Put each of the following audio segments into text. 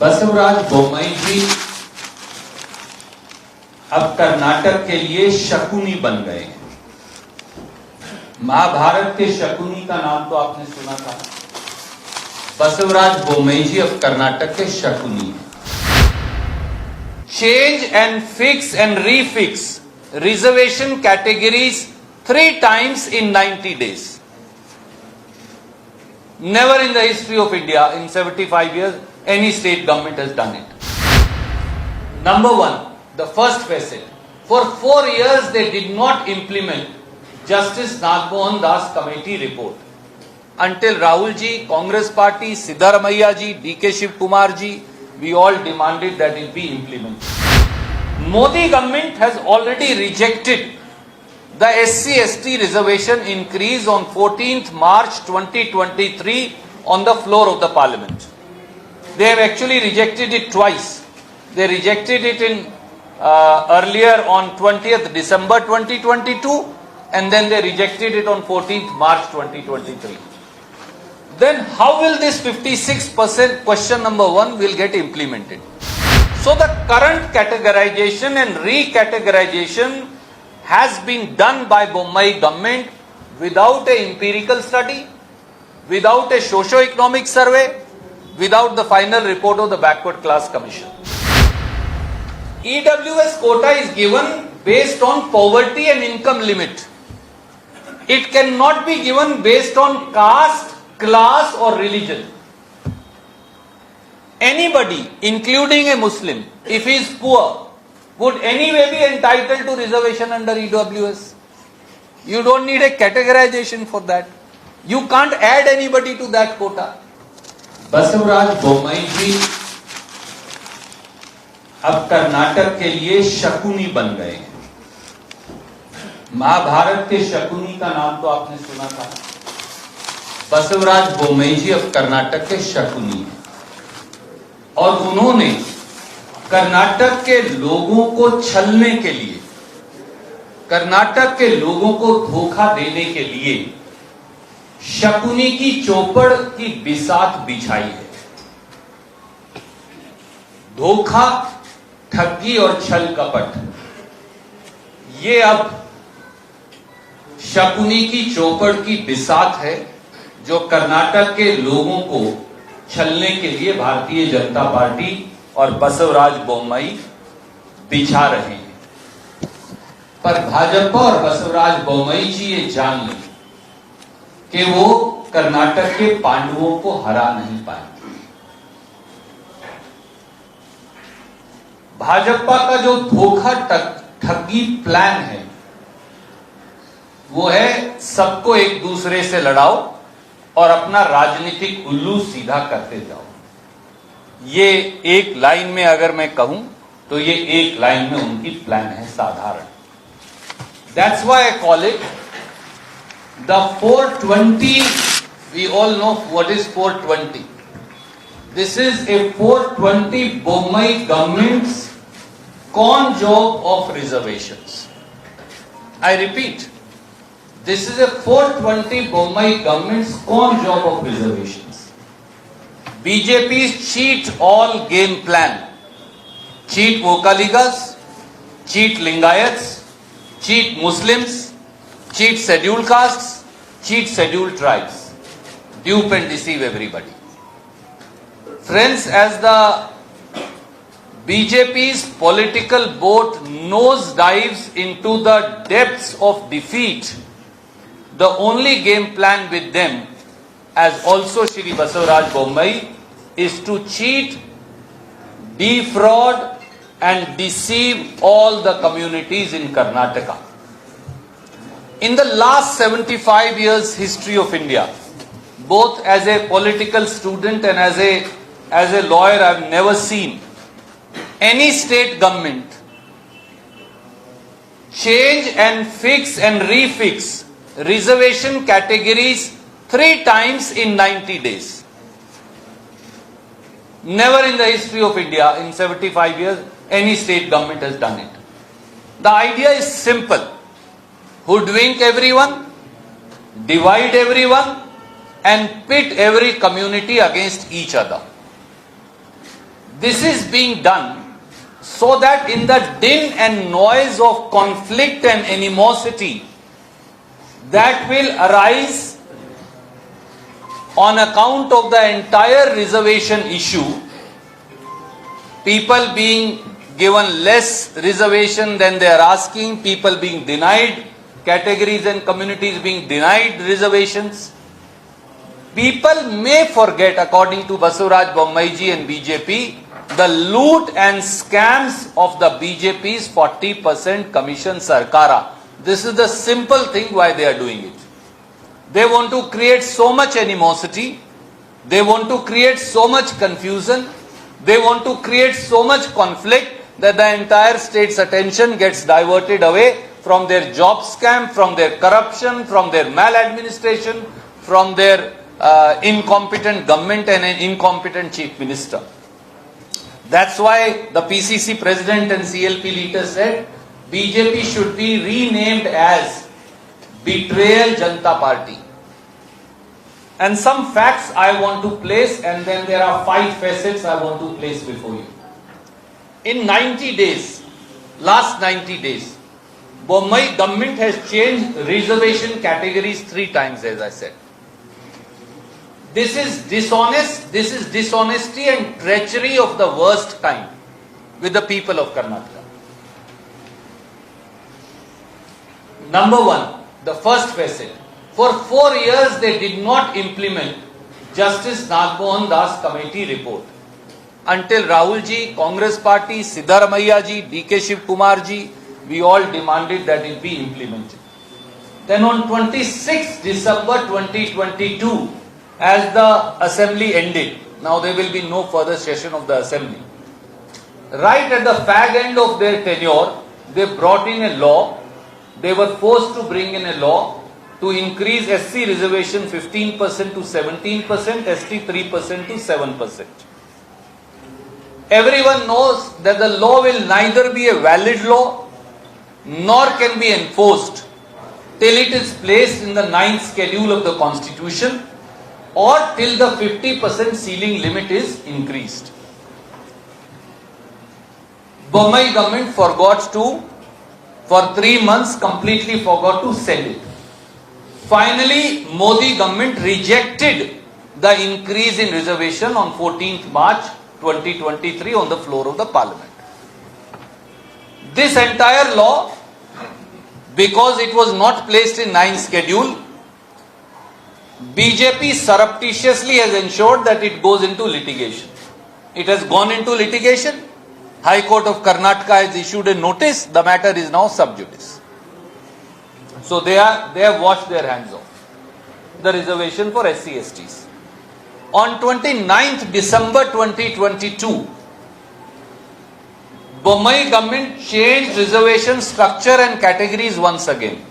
बसवराज बोम्मई जी अब कर्नाटक के लिए शकुनी बन गए हैं। महाभारत के शकुनी का नाम तो आपने सुना था। बसवराज बोम्मई जी अब कर्नाटक के शकुनी हैं। Change and fix and refix reservation categories 3 times in 90 days. Never in the history of India, in 75 years, any state government has done it. Number one, the first facet. For 4 years they did not implement Justice Nagmohan Das committee report. Until Rahul ji, Congress party, Siddaramaiah ji, DK Shiv Kumar ji, we all demanded that it be implemented. Modi government has already rejected the SC/ST reservation increase on 14th March 2023 on the floor of the parliament. They have actually rejected it twice. They rejected it in earlier on 20th December 2022 and then they rejected it on 14th March 2023. Then how will this 56% question number 1 will get implemented? So the current categorization and recategorization has been done by Bombay government without a empirical study, without a socio-economic survey, without the final report of the Backward Class Commission. EWS quota is given based on poverty and income limit. It cannot be given based on caste, class or religion. Anybody, including a Muslim, if he is poor, would anyway be entitled to reservation under EWS. You don't need a categorization for that. You can't add anybody to that quota. Basavaraj Bommai जी अब कर्नाटक के लिए शकुनी बन गए हैं। महाभारत के शकुनी का नाम तो आपने सुना था। बसवराज बोम्मई जी अब कर्नाटक के शकुनी हैं और उन्होंने कर्नाटक के लोगों को छलने के लिए, कर्नाटक के लोगों को धोखा देने के लिए शकुनी की चौपड़ की बिसात बिछाई है। धोखा, ठगी और छल कपट, ये अब शकुनी की चौपड़ की बिसात है जो कर्नाटक के लोगों को छलने के लिए भारतीय जनता पार्टी और बसवराज बोम्मई बिछा रहे हैं। पर भाजपा और बसवराज बोम्मई जी ये जान लें कि वो कर्नाटक के पांडवों को हरा नहीं पाएंगे। भाजपा का जो धोखा ठगी प्लान है वो है सबको एक दूसरे से लड़ाओ और अपना राजनीतिक उल्लू सीधा करते जाओ। ये एक लाइन में अगर मैं कहूं तो ये एक लाइन में उनकी प्लान है साधारण। That's why I call it the 420. We all know what is 420. This is a 420 Bombay government's con job of reservations. I repeat, this is a 420 Bombay government's con job of reservations. BJP's cheat all game plan. Cheat Vokaligas, cheat Lingayats, cheat Muslims, cheat scheduled castes, cheat scheduled tribes. Dupe and deceive everybody. Friends, as the BJP's political boat nosedives into the depths of defeat, the only game plan with them, as also Shri Basavaraj Bommai, is to cheat, defraud and deceive all the communities in Karnataka. In the last 75 years history of India, both as a political student and as a lawyer, I have never seen any state government change and fix and refix reservation categories 3 times in 90 days. Never in the history of India, in 75 years, any state government has done it. The idea is simple. Hoodwink everyone, divide everyone, and pit every community against each other. This is being done so that in the din and noise of conflict and animosity that will arise on account of the entire reservation issue, people being given less reservation than they are asking, people being denied, categories and communities being denied reservations. People may forget, according to Basuraj Bommaiji and BJP, the loot and scams of the BJP's 40% commission sarkara. This is the simple thing why they are doing it. They want to create so much animosity, they want to create so much confusion, they want to create so much conflict that the entire state's attention gets diverted away from their job scam, from their corruption, from their maladministration, from their incompetent government and an incompetent chief minister. That's why the PCC president and CLP leader said BJP should be renamed as Betrayal Janata Party. And some facts I want to place, and then there are 5 facets I want to place before you. In 90 days, last 90 days, Bombay government has changed reservation categories 3 times, as I said. This is dishonest, this is dishonesty and treachery of the worst kind with the people of Karnataka. Number 1, the first facet. For 4 years they did not implement Justice Nagmohan Das committee report. Until Rahul ji, Congress party, Siddaramaiah ji, DK Shiv Kumar ji, we all demanded that it be implemented. Then on 26th December 2022, as the assembly ended, now there will be no further session of the assembly. Right at the fag end of their tenure, they brought in a law, they were forced to bring in a law to increase SC reservation 15% to 17%, ST 3% to 7%. Everyone knows that the law will neither be a valid law nor can be enforced till it is placed in the 9th schedule of the Constitution or till the 50% ceiling limit is increased. Bombay government forgot to, for 3 months completely forgot to send it. Finally, Modi government rejected the increase in reservation on 14th March 2023 on the floor of the parliament. This entire law, because it was not placed in 9th schedule, BJP surreptitiously has ensured that it goes into litigation. It has gone into litigation. High Court of Karnataka has issued a notice. The matter is now sub judice. So they have washed their hands off the reservation for SC/STs. On 29th December 2022, Bombay government changed reservation structure and categories once again.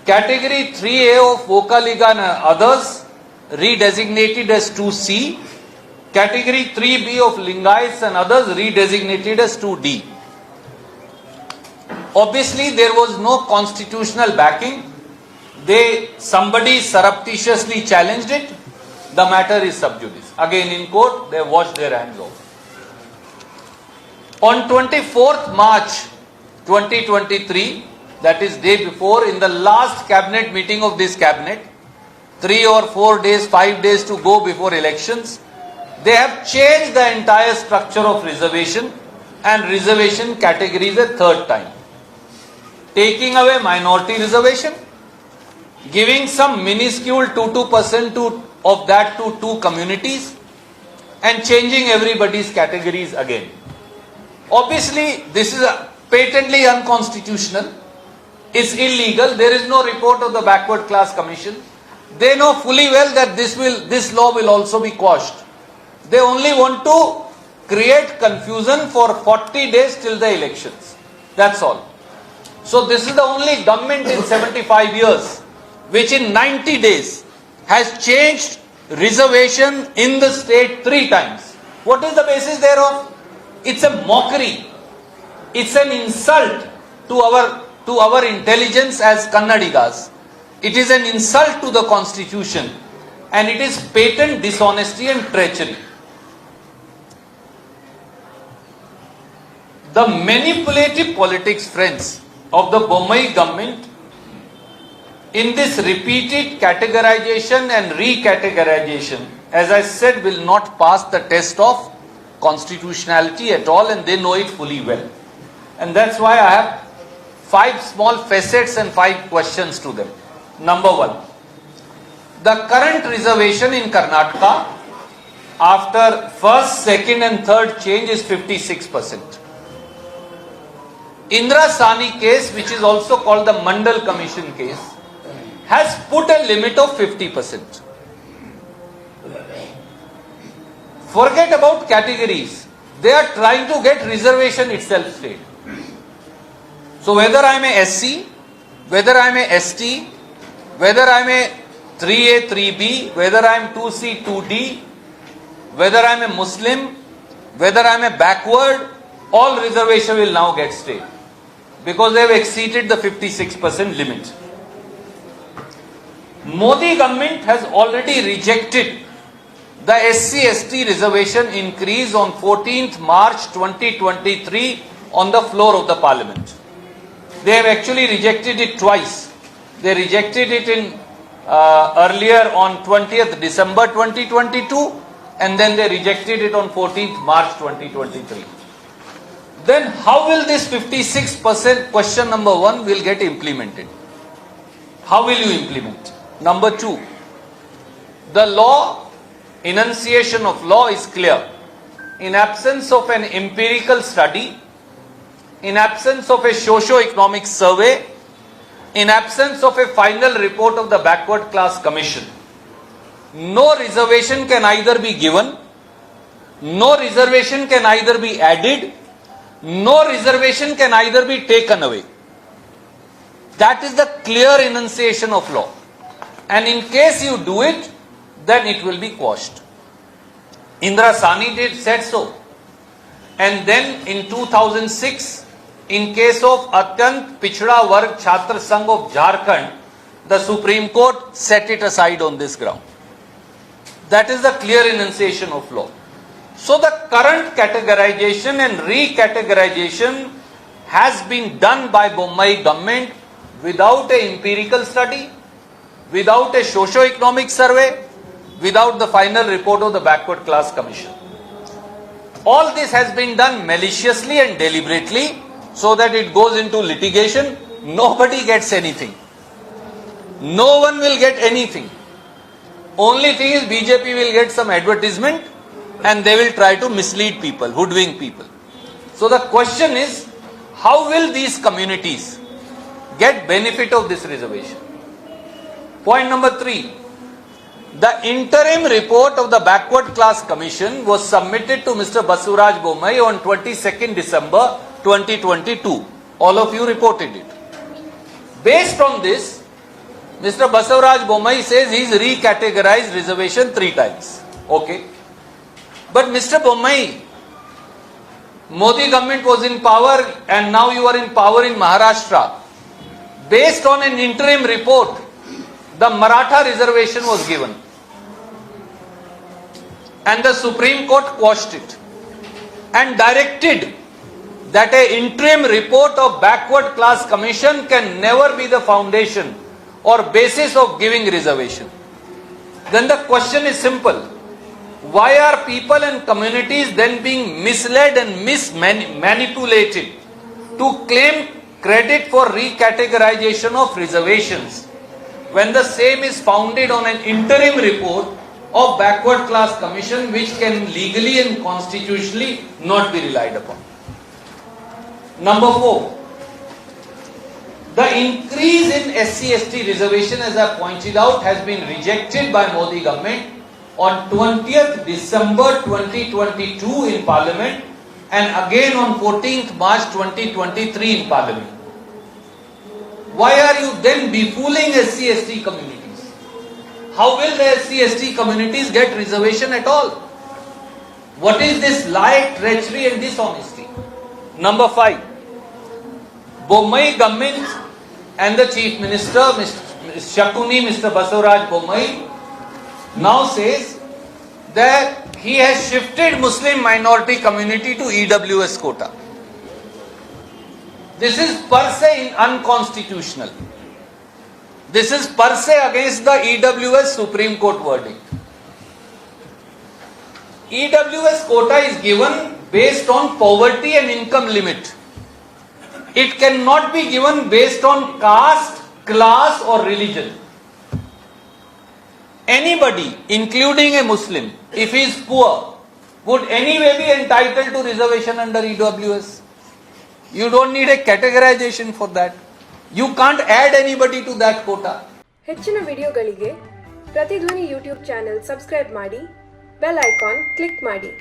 Category 3A of Vocaliga and others redesignated as 2C. Category 3B of Lingaites and others redesignated as 2D. Obviously, there was no constitutional backing. Somebody surreptitiously challenged it. The matter is sub judice. Again in court, they washed their hands off. On 24th March 2023, that is day before, in the last cabinet meeting of this cabinet, 3 or 4 days, 5 days to go before elections, they have changed the entire structure of reservation and reservation categories a 3rd time. Taking away minority reservation, giving some minuscule 2% of that to 2 communities, and changing everybody's categories again. Obviously, this is patently unconstitutional. It's illegal. There is no report of the Backward Class Commission. They know fully well that this law will also be quashed. They only want to create confusion for 40 days till the elections. That's all. So this is the only government in 75 years which in 90 days has changed reservation in the state 3 times. What is the basis thereof? It's a mockery. It's an insult to our intelligence as Kannadigas. It is an insult to the Constitution, and it is patent dishonesty and treachery. The manipulative politics, friends, of the Bommai government in this repeated categorization and recategorization, as I said, will not pass the test of constitutionality at all, and they know it fully well. And that's why I have 5 small facets and 5 questions to them. Number 1, the current reservation in Karnataka after first, second and third change is 56%. Indira Sani case, which is also called the Mandal Commission case, has put a limit of 50%. Forget about categories. They are trying to get reservation itself straight. So whether I am a SC, whether I am a ST, whether I am a 3A, 3B, whether I am 2C, 2D, whether I am a Muslim, whether I am a backward, all reservation will now get straight, because they have exceeded the 56% limit. Modi government has already rejected the SC/ST reservation increase on 14th March 2023 on the floor of the parliament. They have actually rejected it twice. They rejected it in earlier on 20th December 2022, and then they rejected it on 14th March 2023. Then how will this 56%, question number 1, will get implemented? How will you implement? Number 2, the law, enunciation of law is clear. In absence of an empirical study, in absence of a socio-economic survey, in absence of a final report of the Backward Class Commission, no reservation can either be given, no reservation can either be added, no reservation can either be taken away. That is the clear enunciation of law. And in case you do it, then it will be quashed. Indira Sani said so. And then in 2006, in case of Atyant Pichda Varg Chhatra Sangh of Jharkhand, the Supreme Court set it aside on this ground. That is the clear enunciation of law. So the current categorization and recategorization has been done by Bommai government without an empirical study, without a socio-economic survey, without the final report of the Backward Class Commission. All this has been done maliciously and deliberately so that it goes into litigation. Nobody gets anything. No one will get anything. Only thing is BJP will get some advertisement and they will try to mislead people, hoodwink people. So the question is, how will these communities get benefit of this reservation? Point number 3. The interim report of the Backward Class Commission was submitted to Mr. Basuraj Bommai on 22nd December 2022. All of you reported it. Based on this, Mr. Basuraj Bommai says he's recategorized reservation 3 times. Okay. But Mr. Bommai, Modi government was in power and now you are in power in Maharashtra. Based on an interim report, the Maratha reservation was given. And the Supreme Court quashed it and directed that an interim report of Backward Class Commission can never be the foundation or basis of giving reservation. Then the question is simple. Why are people and communities then being misled and manipulated to claim credit for recategorization of reservations when the same is founded on an interim report of Backward Class Commission which can legally and constitutionally not be relied upon? Number 4. The increase in SC/ST reservation, as I pointed out, has been rejected by Modi government on 20th December 2022 in Parliament and again on 14th March 2023 in Parliament. Why are you then befooling SC/ST communities? How will the SC/ST communities get reservation at all? What is this lie, treachery and dishonesty? Number 5. Bommai government and the Chief Minister, Mr. Shakuni, Mr. Basuraj Bommai, now says that he has shifted Muslim minority community to EWS quota. This is per se unconstitutional. This is per se against the EWS Supreme Court verdict. EWS quota is given based on poverty and income limit. It cannot be given based on caste, class or religion. Anybody, including a Muslim, if he is poor, would anyway be entitled to reservation under EWS. You don't need a categorization for that. You can't add anybody to that quota. ಹೆಚ್ಚಿನ ವಿಡಿಯೋಗಳಿಗೆ ಪ್ರತಿಧ್ವನಿ YouTube channel subscribe ಮಾಡಿ, bell icon click ಮಾಡಿ.